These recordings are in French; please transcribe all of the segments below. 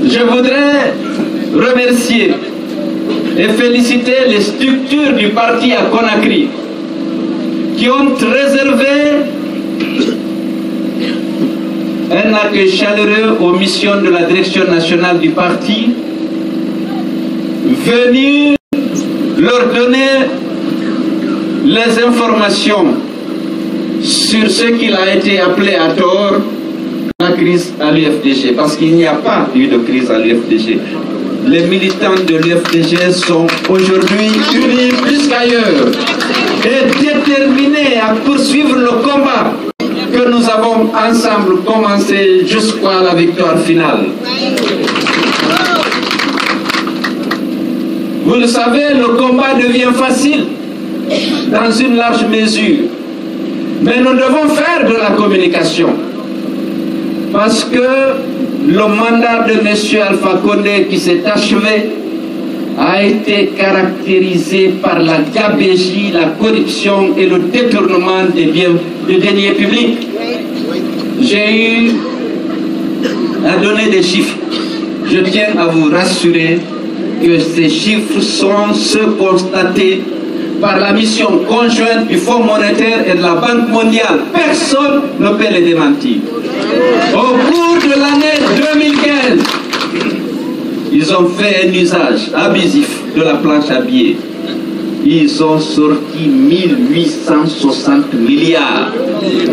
Je voudrais remercier et féliciter les structures du parti à Conakry qui ont réservé un accueil chaleureux aux missions de la direction nationale du parti, venu leur donner les informations sur ce qu'il a été appelé à tort la crise à l'UFDG, parce qu'il n'y a pas eu de crise à l'UFDG. Les militants de l'UFDG sont aujourd'hui unis plus qu'ailleurs et déterminés à poursuivre le combat que nous avons ensemble commencé jusqu'à la victoire finale. Vous le savez, le combat devient facile dans une large mesure. Mais nous devons faire de la communication. Parce que le mandat de M. Alpha Condé qui s'est achevé a été caractérisé par la gabegie, la corruption et le détournement des biens, des deniers publics. J'ai eu à donner des chiffres. Je tiens à vous rassurer que ces chiffres sont ceux constatés par la mission conjointe du Fonds monétaire et de la Banque mondiale. Personne ne peut les démentir. Au cours de l'année 2015, ils ont fait un usage abusif de la planche à billets. Ils ont sorti 1860 milliards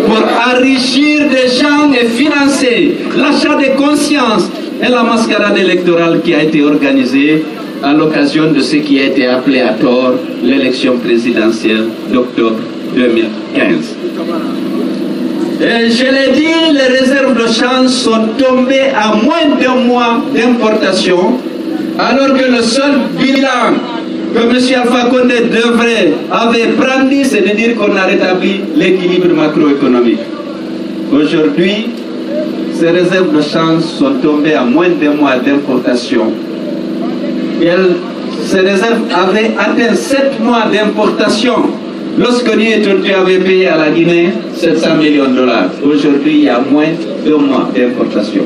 pour enrichir des gens et financer l'achat des consciences et la mascarade électorale qui a été organisée à l'occasion de ce qui a été appelé à tort l'élection présidentielle d'octobre 2015. Et je l'ai dit, les réserves de change sont tombées à moins d'un mois d'importation, alors que le seul bilan que M. Alpha Condé avait brandi, c'est de dire qu'on a rétabli l'équilibre macroéconomique. Aujourd'hui, ces réserves de change sont tombées à moins d'un mois d'importation. Ces réserves avaient atteint 7 mois d'importation lorsque l'UE avait payé à la Guinée 700 millions de dollars. Aujourd'hui, il y a moins de 2 mois d'importation.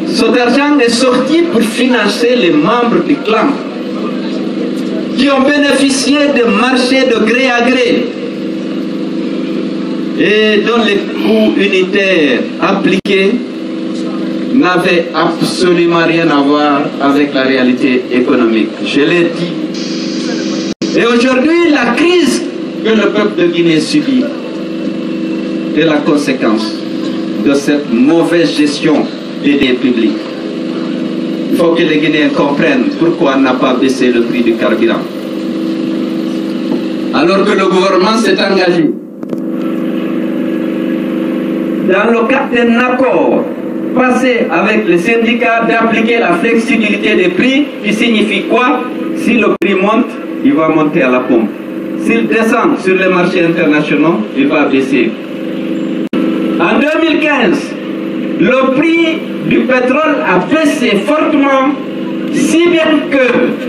Cet argent est sorti pour financer les membres du clan qui ont bénéficié de marchés de gré à gré et dont les coûts unitaires appliqués n'avaient absolument rien à voir avec la réalité économique. Je l'ai dit. Et aujourd'hui, la crise que le peuple de Guinée subit est la conséquence de cette mauvaise gestion des deniers publics. Il faut que les Guinéens comprennent pourquoi on n'a pas baissé le prix du carburant. Alors que le gouvernement s'est engagé dans le cadre d'un accord passé avec les syndicats d'appliquer la flexibilité des prix, qui signifie quoi? Si le prix monte, il va monter à la pompe. S'il descend sur les marchés internationaux, il va baisser. En 2015, le prix du pétrole a baissé fortement, si bien que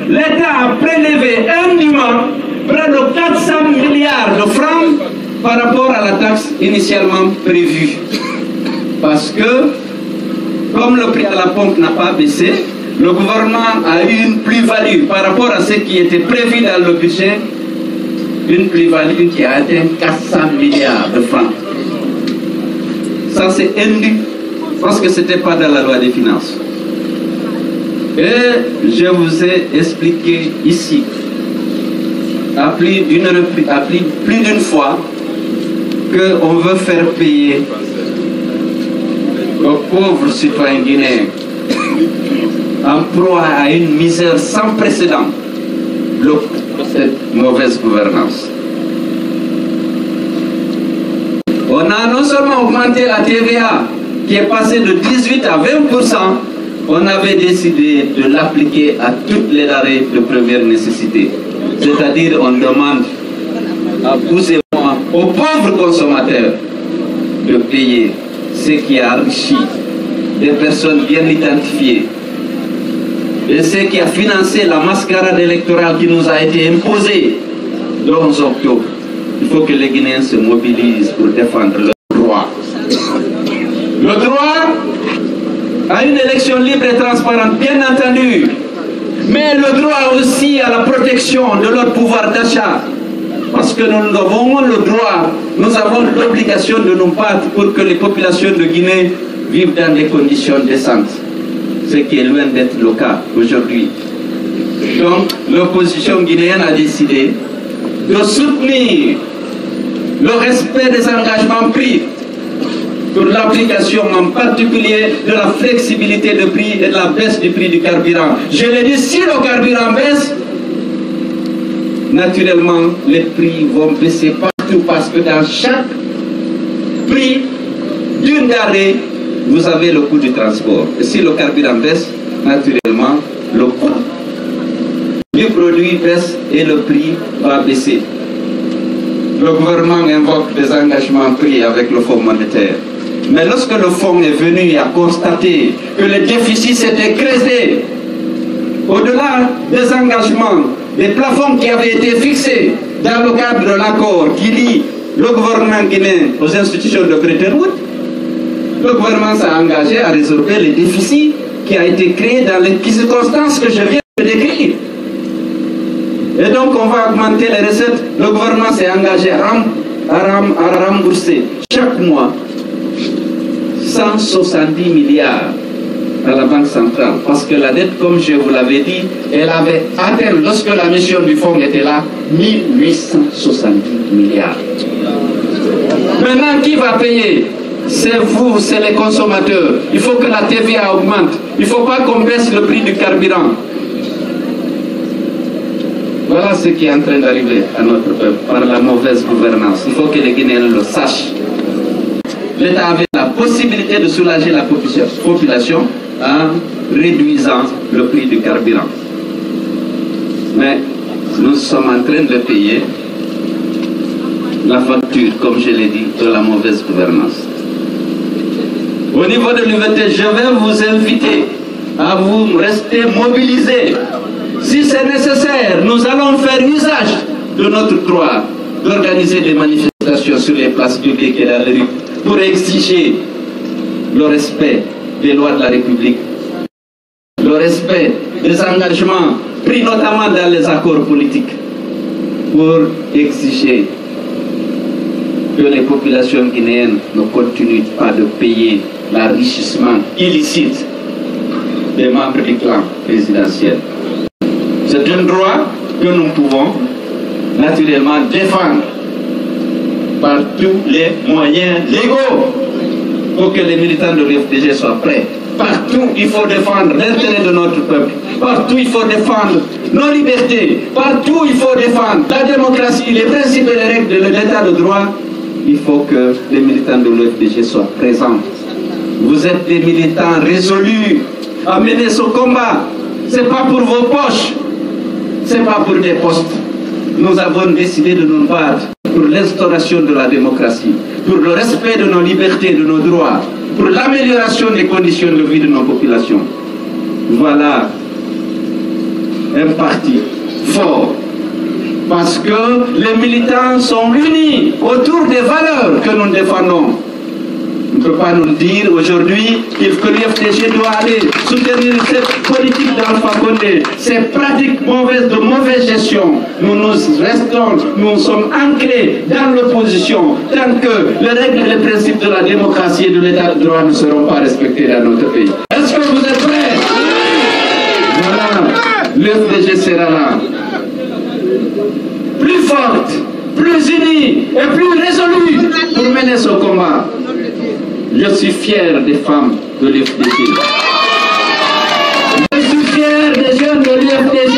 l'État a prélevé indûment près de 400 milliards de francs par rapport à la taxe initialement prévue. Parce que, comme le prix à la pompe n'a pas baissé, le gouvernement a eu une plus-value par rapport à ce qui était prévu dans le budget, une plus-value qui a atteint 400 milliards de francs. Ça, c'est indu, parce que ce n'était pas dans la loi des finances. Et je vous ai expliqué ici, à plus d'une fois, qu'on veut faire payer aux pauvres citoyens guinéens en proie à une misère sans précédent cette mauvaise gouvernance. On a non seulement augmenté la TVA qui est passée de 18 à 20%, on avait décidé de l'appliquer à toutes les denrées de première nécessité. C'est-à-dire on demande aux pauvres consommateurs de payer ce qui a enrichi des personnes bien identifiées et ce qui a financé la mascarade électorale qui nous a été imposée le 11 octobre. Il faut que les Guinéens se mobilisent pour défendre leurs droits. Le droit à une élection libre et transparente, bien entendu, mais le droit aussi à la protection de leur pouvoir d'achat. Parce que nous avons le droit, nous avons l'obligation de nous battre pour que les populations de Guinée vivent dans des conditions décentes. Ce qui est loin d'être le cas aujourd'hui. Donc, l'opposition guinéenne a décidé de soutenir le respect des engagements pris pour l'application en particulier de la flexibilité de prix et de la baisse du prix du carburant. Je l'ai dit, si le carburant baisse, naturellement, les prix vont baisser partout parce que dans chaque prix d'une denrée, vous avez le coût du transport. Et si le carburant baisse, naturellement, le coût du produit baisse et le prix va baisser. Le gouvernement invoque des engagements pris avec le Fonds monétaire. Mais lorsque le Fonds est venu et a constaté que le déficit s'était creusé, au-delà des engagements, des plafonds qui avaient été fixés dans le cadre de l'accord qui lie le gouvernement guinéen aux institutions de Bretton Woods, le gouvernement s'est engagé à résorber les déficits qui a été créé dans les circonstances que je viens de décrire. Et donc on va augmenter les recettes. Le gouvernement s'est engagé à rembourser chaque mois 170 milliards à la Banque centrale. Parce que la dette, comme je vous l'avais dit, elle avait atteint, lorsque la mission du fonds était là, 1870 milliards. Maintenant, qui va payer? C'est vous, c'est les consommateurs. Il faut que la TVA augmente. Il ne faut pas qu'on baisse le prix du carburant. Voilà ce qui est en train d'arriver à notre peuple par la mauvaise gouvernance. Il faut que les Guinéens le sachent. L'État avait la possibilité de soulager la population en réduisant le prix du carburant. Mais nous sommes en train de payer la facture, comme je l'ai dit, de la mauvaise gouvernance. Au niveau de l'UVT, je vais vous inviter à vous rester mobilisés. Si c'est nécessaire, nous allons faire usage de notre droit d'organiser des manifestations sur les places publiques et dans les rues pour exiger le respect des lois de la République, le respect des engagements pris notamment dans les accords politiques, pour exiger que les populations guinéennes ne continuent pas de payer l'enrichissement illicite des membres du clan présidentiel. C'est un droit que nous pouvons naturellement défendre par tous les moyens légaux pour que les militants de l'UFDG soient prêts. Partout, il faut défendre l'intérêt de notre peuple. Partout, il faut défendre nos libertés. Partout, il faut défendre la démocratie, les principes et les règles de l'état de droit. Il faut que les militants de l'UFDG soient présents. Vous êtes des militants résolus à mener ce combat. Ce n'est pas pour vos poches. Ce n'est pas pour des postes. Nous avons décidé de nous battre pour l'instauration de la démocratie, pour le respect de nos libertés, de nos droits, pour l'amélioration des conditions de vie de nos populations. Voilà un parti fort. Parce que les militants sont unis autour des valeurs que nous défendons. On ne peut pas nous dire aujourd'hui que l'UFDG doit aller soutenir cette politique d'Alpha Condé, ces pratiques mauvaises de mauvaise gestion. Nous sommes ancrés dans l'opposition tant que les règles et les principes de la démocratie et de l'état de droit ne seront pas respectés dans notre pays. Est-ce que vous êtes prêts? Voilà, l'UFDG sera là. Plus forte, plus unie et plus résolue pour mener ce combat. Je suis fier des femmes de l'UFDG. Je suis fier des jeunes de l'UFDG.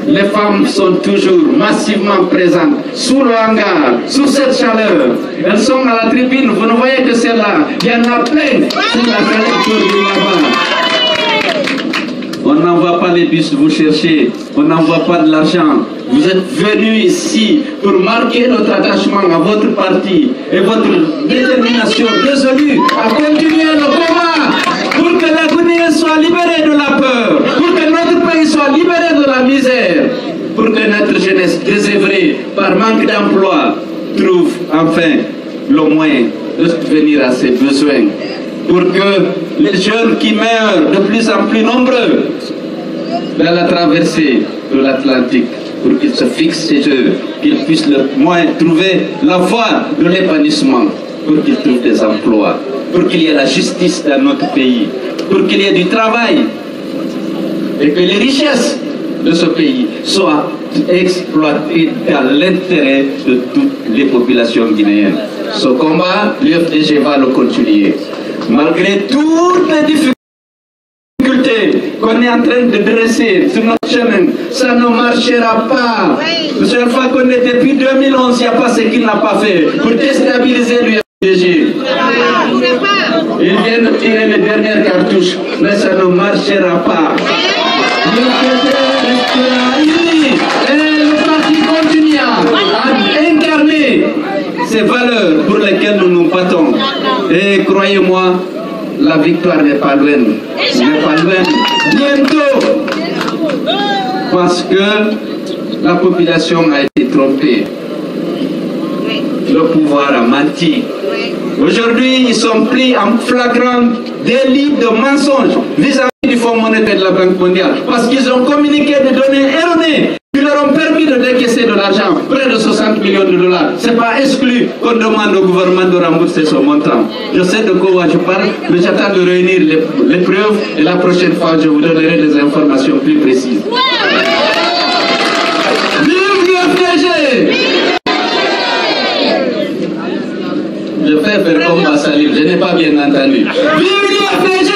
Les femmes sont toujours massivement présentes sous le hangar, sous cette chaleur. Elles sont à la tribune, vous ne voyez que c'est là. Il y en a plein sous la chaleur là-bas. On n'envoie pas les bus vous chercher, on n'envoie pas de l'argent. Vous êtes venus ici pour marquer notre attachement à votre parti et votre détermination résolue à continuer le combat pour que les Guinéens soient libérés de la peur, pour que notre pays soit libéré de la misère, pour que notre jeunesse désœuvrée par manque d'emploi trouve enfin le moyen de subvenir à ses besoins, pour que les jeunes qui meurent de plus en plus nombreux dans la traversée de l'Atlantique, pour qu'ils se fixent chez eux, qu'ils puissent le moins trouver la voie de l'épanouissement, pour qu'ils trouvent des emplois, pour qu'il y ait la justice dans notre pays, pour qu'il y ait du travail, et que les richesses de ce pays soient exploitées dans l'intérêt de toutes les populations guinéennes. Ce combat, l'UFDG va le continuer. Malgré toutes les difficultés qu'on est en train de dresser sur notre chemin, ça ne marchera pas. Monsieur Alpha Condé, depuis 2011, il n'y a pas ce qu'il n'a pas fait pour déstabiliser l'UFDG. Il vient de tirer les dernières cartouches, mais ça ne marchera pas. L'UFDG restera uni et le parti continuera à incarner ces valeurs pour lesquelles nous nous battons. Et croyez-moi, la victoire n'est pas loin. N'est pas loin. Bientôt. Parce que la population a été trompée. Le pouvoir a menti. Aujourd'hui, ils sont pris en flagrant délit de mensonge vis-à-vis du Fonds monétaire de la Banque mondiale. Parce qu'ils ont communiqué des données erronées qui leur ont permis de décaisser de l'argent, près de 60 millions de dollars. Ce n'est pas exclu qu'on demande au gouvernement de rembourser ce montant. Je sais de quoi je parle, mais j'attends de réunir les preuves et la prochaine fois, je vous donnerai des informations plus précises. Vive l'UFDG! Je fais faire comme ma salive, je n'ai pas bien entendu. Vive l'UFDG!